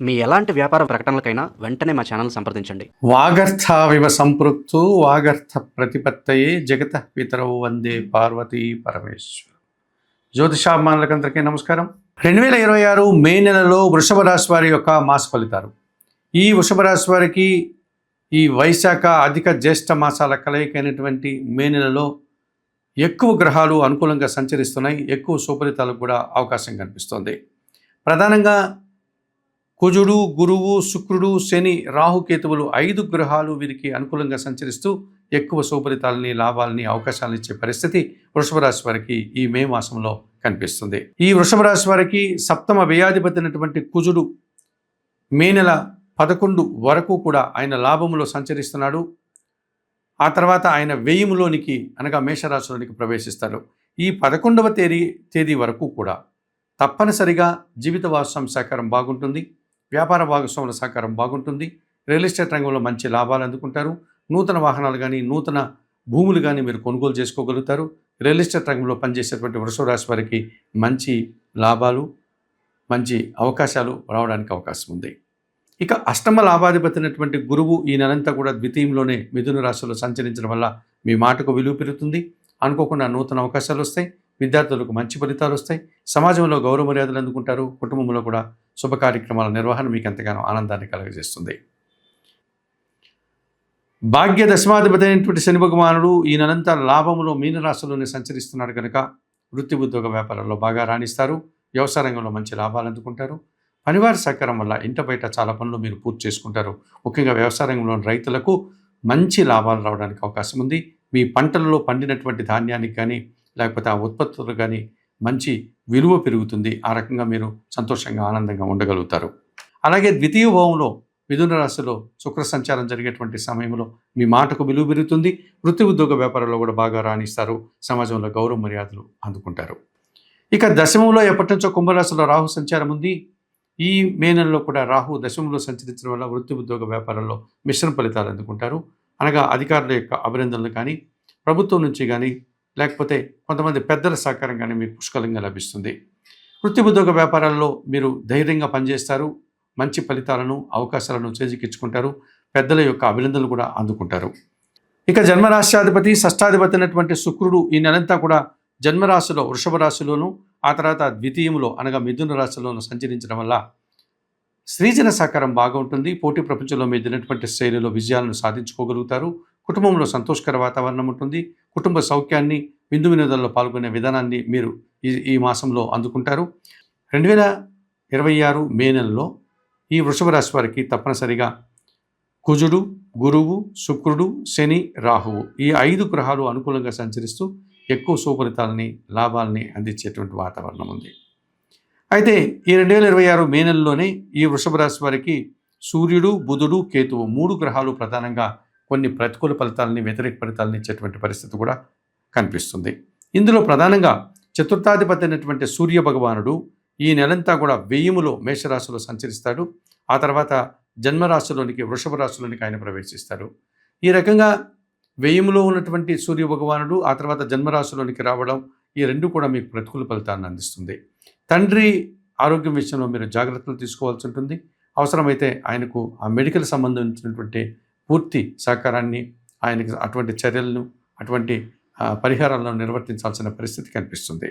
మీ ఎలాంటి వ్యాపార ప్రకటనలకైనా వెంటనే మా ఛానల్ సంప్రదించండి. వాగర్థావివ సంపృక్తు వాగర్థ ప్రతిపత్తయే జగత పితరౌ వందే పార్వతీ పరమేశ్వర. జ్యోతిషాభిమానులకందరికీ నమస్కారం. 2026 మే నెలలో వృషభ రాశి వారి యొక్క మాస ఫలితాలు. ఈ వృషభ రాశి వారికి ఈ వైశాఖ అధిక జ్యేష్ఠ మాసాల కలయికైనటువంటి మే నెలలో ఎక్కువ గ్రహాలు అనుకూలంగా సంచరిస్తున్నాయి. ఎక్కువ సుఫలితాలకు కూడా అవకాశం కనిపిస్తోంది. ప్రధానంగా కుజుడు, గురువు, శుక్రుడు, శని, రాహుకేతువులు 5 గ్రహాలు వీరికి అనుకూలంగా సంచరిస్తూ ఎక్కువ శుభఫలితాలని, లాభాలని, అవకాశాలను ఇచ్చే పరిస్థితి వృషభ రాశి వారికి ఈ మే మాసంలో కనిపిస్తుంది. ఈ వృషభ రాశి వారికి సప్తమ వ్యయాధిపతి అయినటువంటి కుజుడు మే నెల 11 వరకు కూడా ఆయన లాభములో సంచరిస్తున్నాడు. ఆ తర్వాత ఆయన వ్యయములోనికి అనగా మేషరాశిలోనికి ప్రవేశిస్తాడు. ఈ 11వ తేదీ వరకు కూడా తప్పనిసరిగా జీవిత భాగస్వామి సహకారం బాగుంటుంది. వ్యాపార భాగస్వాముల సహకారం బాగుంటుంది. రియల్ ఎస్టేట్ రంగంలో మంచి లాభాలు అందుకుంటారు. నూతన వాహనాలు కానీ, నూతన భూములు కానీ మీరు కొనుగోలు చేసుకోగలుగుతారు. రియల్ ఎస్టేట్ రంగంలో పనిచేసేటువంటి వృషభ రాశి వారికి మంచి లాభాలు, మంచి అవకాశాలు రావడానికి అవకాశం ఉంది. ఇక అష్టమ లాభాధిపతి అయినటువంటి గురువు ఈ నెలంతా కూడా ద్వితీయంలోనే మిథున రాశిలో సంచరించడం వల్ల మీ మాటకు విలువ పెరుగుతుంది. అనుకోకుండా నూతన అవకాశాలు వస్తాయి. విద్యార్థులకు మంచి ఫలితాలు వస్తాయి. సమాజంలో గౌరవ మర్యాదలు అందుకుంటారు. కుటుంబంలో కూడా శుభ కార్యక్రమాల నిర్వహణ మీకు ఎంతగానో ఆనందాన్ని కలుగజేస్తుంది. భాగ్య దశమాధిపతి అయినటువంటి శని భగవానుడు ఈ నెలంతా లాభములో మీనరాశిలోనే సంచరిస్తున్నాడు కనుక వృత్తి ఉద్యోగ వ్యాపారాల్లో బాగా రాణిస్తారు. వ్యవసాయ రంగంలో మంచి లాభాలు అందుకుంటారు. పనివారి సహకారం వల్ల ఇంట బయట చాలా పనులు మీరు పూర్తి చేసుకుంటారు. ముఖ్యంగా వ్యవసాయ రంగంలోని రైతులకు మంచి లాభాలు రావడానికి అవకాశం ఉంది. మీ పంటలలో పండినటువంటి ధాన్యానికి కానీ, లేకపోతే ఆ ఉత్పత్తులు కానీ మంచి విలువ పెరుగుతుంది. ఆ రకంగా మీరు సంతోషంగా, ఆనందంగా ఉండగలుగుతారు. అలాగే ద్వితీయ భావంలో మిథున రాశిలో శుక్ర సంచారం జరిగేటువంటి సమయంలో మీ మాటకు విలువ పెరుగుతుంది. వృత్తి ఉద్యోగ వ్యాపారంలో కూడా బాగా రాణిస్తారు. సమాజంలో గౌరవ మర్యాదలు అందుకుంటారు. ఇక దశమంలో ఎప్పటి నుంచో కుంభరాశిలో రాహు సంచారం ఉంది. ఈ మే నెలలో కూడా రాహు దశమంలో సంచరించడం వల్ల వృత్తి ఉద్యోగ వ్యాపారంలో మిశ్రమ ఫలితాలు అందుకుంటారు. అనగా అధికారుల యొక్క అభినందనలు కానీ, ప్రభుత్వం నుంచి కానీ, లేకపోతే కొంతమంది పెద్దల సహకారం కానీ మీకు పుష్కలంగా లభిస్తుంది. వృత్తి ఉద్యోగ వ్యాపారాల్లో మీరు ధైర్యంగా పనిచేస్తారు. మంచి ఫలితాలను, అవకాశాలను చేజిక్కించుకుంటారు. పెద్దల యొక్క అభినందనలు కూడా అందుకుంటారు. ఇక జన్మరాశ్యాధిపతి, షష్టాధిపతి అయినటువంటి శుక్రుడు ఈ నెలంతా కూడా జన్మరాశిలో వృషభ రాశిలోను, ఆ తర్వాత ద్వితీయంలో అనగా మిథున రాశిలోను సంచరించడం వల్ల స్త్రీజన సహకారం బాగా ఉంటుంది. పోటీ ప్రపంచంలో మీదినటువంటి శైలిలో విజయాలను సాధించుకోగలుగుతారు. కుటుంబంలో సంతోషకర వాతావరణం ఉంటుంది. కుటుంబ సౌఖ్యాన్ని, విందు వినోదాల్లో పాల్గొనే విధానాన్ని మీరు ఈ మాసంలో అందుకుంటారు. 2026 మే నెలలో ఈ వృషభ రాశి వారికి తప్పనిసరిగా కుజుడు, గురువు, శుక్రుడు, శని, రాహువు ఈ 5 గ్రహాలు అనుకూలంగా సంచరిస్తూ ఎక్కువ సుఫలితాలని, లాభాలని అందించేటువంటి వాతావరణం ఉంది. అయితే ఈ 2026 మే నెలలోనే ఈ వృషభ రాశి వారికి సూర్యుడు, బుధుడు, కేతువు 3 గ్రహాలు ప్రధానంగా కొన్ని ప్రతికూల ఫలితాలని, వ్యతిరేక ఫలితాలను ఇచ్చేటువంటి పరిస్థితి కూడా కనిపిస్తుంది. ఇందులో ప్రధానంగా చతుర్థాధిపతి అయినటువంటి సూర్య భగవానుడు ఈ నెలంతా కూడా వ్యయములో మేషరాశిలో సంచరిస్తాడు. ఆ తర్వాత జన్మరాశిలోనికి వృషభ రాశిలోనికి ఆయన ప్రవేశిస్తాడు. ఈ రకంగా వ్యయములో ఉన్నటువంటి సూర్య భగవానుడు ఆ తర్వాత జన్మరాశిలోనికి రావడం ఈ రెండు కూడా మీకు ప్రతికూల ఫలితాన్ని అందిస్తుంది. తండ్రి ఆరోగ్యం విషయంలో మీరు జాగ్రత్తలు తీసుకోవాల్సి ఉంటుంది. అవసరమైతే ఆయనకు ఆ మెడికల్ సంబంధించినటువంటి పూర్తి సహకారాన్ని, ఆయనకి అటువంటి చర్యలను, అటువంటి పరిహారాలను నిర్వర్తించాల్సిన పరిస్థితి కనిపిస్తుంది.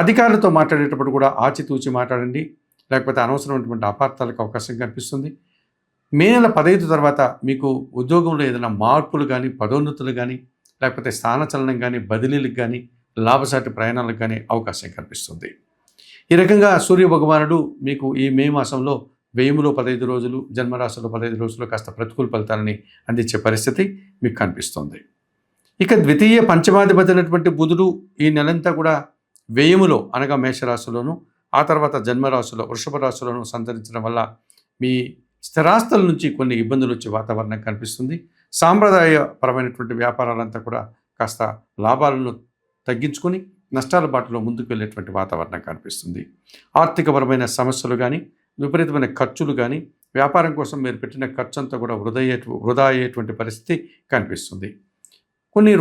అధికారులతో మాట్లాడేటప్పుడు కూడా ఆచితూచి మాట్లాడండి, లేకపోతే అనవసరమైనటువంటి అపార్థాలకు అవకాశం కనిపిస్తుంది. మే నెల 15 తర్వాత మీకు ఉద్యోగంలో ఏదైనా మార్పులు కానీ, పదోన్నతులు కానీ, లేకపోతే స్థానచలనం కానీ, బదిలీలకు కానీ, లాభసాటి ప్రయాణాలకు కానీ అవకాశం కనిపిస్తుంది. ఈ రకంగా సూర్య భగవానుడు మీకు ఈ మే మాసంలో వ్యయములో 15 రోజులు, జన్మరాశిలో 15 రోజులు కాస్త ప్రతికూల ఫలితాలని అందించే పరిస్థితి మీకు కనిపిస్తుంది. ఇక ద్వితీయ పంచమాధిపతి అయినటువంటి బుధుడు ఈ నెలంతా కూడా వ్యయములో అనగా మేషరాశిలోను, ఆ తర్వాత జన్మరాశిలో వృషభ రాశిలోను సంచరించడం వల్ల మీ స్థిరాస్తుల నుంచి కొన్ని ఇబ్బందులు వచ్చే వాతావరణం కనిపిస్తుంది. సాంప్రదాయపరమైనటువంటి వ్యాపారాలంతా కూడా కాస్త లాభాలను తగ్గించుకొని నష్టాల బాటలో ముందుకు వెళ్ళేటువంటి వాతావరణం కనిపిస్తుంది. ఆర్థికపరమైన సమస్యలు కానీ, విపరీతమైన ఖర్చులు కానీ, వ్యాపారం కోసం మీరు పెట్టిన ఖర్చు అంతా కూడా వృధా అయ్యేటువంటి పరిస్థితి కనిపిస్తుంది. కొన్ని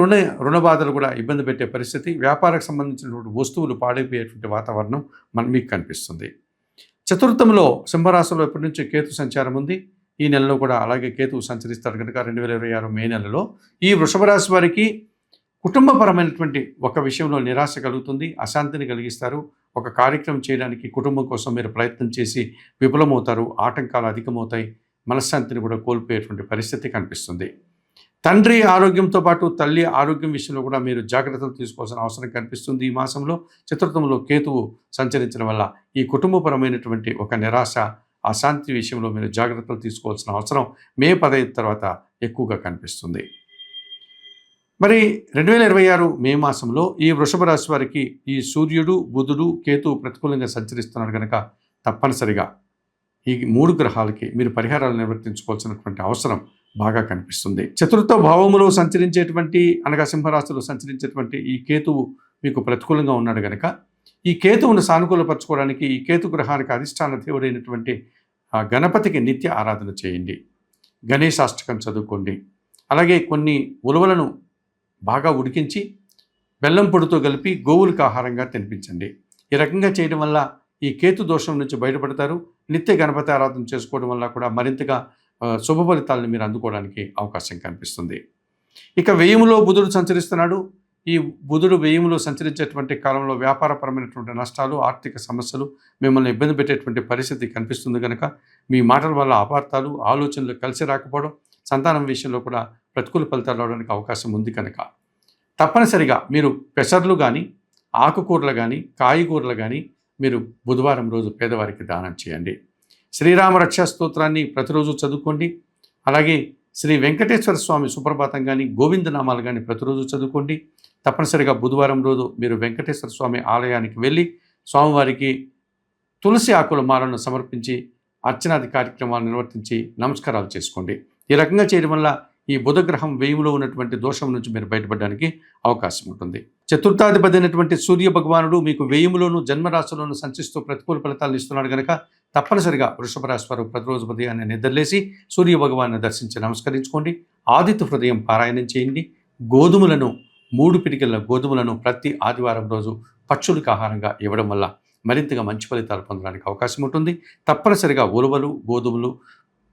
రుణ బాధలు కూడా ఇబ్బంది పెట్టే పరిస్థితి, వ్యాపారకు సంబంధించినటువంటి వస్తువులు పాడైపోయేటువంటి వాతావరణం మీకు కనిపిస్తుంది. చతుర్థంలో సింహరాశిలో ఎప్పటి నుంచి కేతు సంచారం ఉంది. ఈ నెలలో కూడా అలాగే కేతువు సంచరిస్తారు కనుక 2026 మే నెలలో ఈ వృషభ రాశి వారికి కుటుంబపరమైనటువంటి ఒక విషయంలో నిరాశ కలుగుతుంది, అశాంతిని కలిగిస్తారు. ఒక కార్యక్రమం చేయడానికి కుటుంబం కోసం మీరు ప్రయత్నం చేసి విఫలమవుతారు, ఆటంకాలు అధికమవుతాయి, మనశ్శాంతిని కూడా కోల్పోయేటువంటి పరిస్థితి కనిపిస్తుంది. తండ్రి ఆరోగ్యంతో పాటు తల్లి ఆరోగ్యం విషయంలో కూడా మీరు జాగ్రత్తలు తీసుకోవాల్సిన అవసరం కనిపిస్తుంది. ఈ మాసంలో చతుర్థంలో కేతువు సంచరించడం వల్ల ఈ కుటుంబపరమైనటువంటి ఒక నిరాశ, అశాంతి విషయంలో మీరు జాగ్రత్తలు తీసుకోవాల్సిన అవసరం మే 15 తర్వాత ఎక్కువగా కనిపిస్తుంది. మరి 2026 మే మాసంలో ఈ వృషభ రాశి వారికి ఈ సూర్యుడు, బుధుడు, కేతువు ప్రతికూలంగా సంచరిస్తున్నారు కనుక తప్పనిసరిగా ఈ 3 గ్రహాలకి మీరు పరిహారాలు నిర్వర్తించుకోవాల్సినటువంటి అవసరం బాగా కనిపిస్తుంది. చతుర్థ భావములో సంచరించేటువంటి అనగా సింహరాశిలో సంచరించేటువంటి ఈ కేతువు మీకు ప్రతికూలంగా ఉన్నాడు కనుక ఈ కేతువును సానుకూలపరచుకోవడానికి ఈ కేతు గ్రహానికి అధిష్టాన దేవుడైనటువంటి ఆ గణపతికి నిత్య ఆరాధన చేయండి, గణేశాష్టకం చదువుకోండి. అలాగే కొన్ని ఉలవలను బాగా ఉడికించి బెల్లం పొడితో కలిపి గోవులకు ఆహారంగా తినిపించండి. ఈ రకంగా చేయడం వల్ల ఈ కేతు దోషం నుంచి బయటపడతారు. నిత్య గణపతి ఆరాధన చేసుకోవడం వల్ల కూడా మరింతగా శుభ ఫలితాలను మీరు అందుకోవడానికి అవకాశం కనిపిస్తుంది. ఇక వ్యయములో బుధుడు సంచరిస్తున్నాడు. ఈ బుధుడు వ్యయములో సంచరించేటువంటి కాలంలో వ్యాపారపరమైనటువంటి నష్టాలు, ఆర్థిక సమస్యలు మిమ్మల్ని ఇబ్బంది పెట్టేటువంటి పరిస్థితి కనిపిస్తుంది కనుక మీ మాటల వల్ల అపార్థాలు, ఆలోచనలు కలిసి రాకపోవడం, సంతానం విషయంలో కూడా ప్రతికూల ఫలితాలు రావడానికి అవకాశం ఉంది కనుక తప్పనిసరిగా మీరు పెసర్లు కానీ, ఆకుకూరలు కానీ, కాయగూరలు కానీ మీరు బుధవారం రోజు పేదవారికి దానం చేయండి. శ్రీరామ రక్షా స్తోత్రాన్ని ప్రతిరోజు చదువుకోండి. అలాగే శ్రీ వెంకటేశ్వర స్వామి సుప్రభాతం కానీ, గోవిందనామాలు కానీ ప్రతిరోజు చదువుకోండి. తప్పనిసరిగా బుధవారం రోజు మీరు వెంకటేశ్వర స్వామి ఆలయానికి వెళ్ళి స్వామివారికి తులసి ఆకుల మాలను సమర్పించి అర్చనాది కార్యక్రమాలు నిర్వర్తించి నమస్కారాలు చేసుకోండి. ఈ రకంగా చేయడం వల్ల ఈ బుధగ్రహం వ్యయంలో ఉన్నటువంటి దోషం నుంచి మీరు బయటపడడానికి అవకాశం ఉంటుంది. చతుర్థాధిపతి అయినటువంటి సూర్య భగవానుడు మీకు వ్యయములోను జన్మరాశిలోను సంచరిస్తూ ప్రతికూల ఫలితాలను ఇస్తున్నాడు కనుక తప్పనిసరిగా వృషభ రాశి వారు ప్రతిరోజు ఉదయాన్నే నిద్రలేసి సూర్య భగవాన్ని దర్శించి నమస్కరించుకోండి. ఆదిత్య హృదయం పారాయణం చేయండి. గోధుమలను 3 పిడికిళ్ళ గోధుమలను ప్రతి ఆదివారం రోజు పక్షులకు ఆహారంగా ఇవ్వడం వల్ల మరింతగా మంచి ఫలితాలు పొందడానికి అవకాశం ఉంటుంది. తప్పనిసరిగా ఉలవలు, గోధుమలు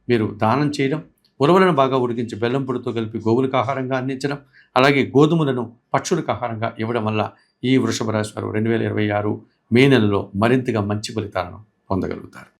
మీరు దానం చేయడం, ఉలవలను బాగా ఉడికించి బెల్లం పొడితో కలిపి గోవులకు ఆహారంగా అందించడం, అలాగే గోధుమలను పక్షులకు ఆహారంగా ఇవ్వడం వల్ల ఈ వృషభ రాశి వారు 2026 మే నెలలో మరింతగా మంచి ఫలితాలను పొందగలుగుతారు.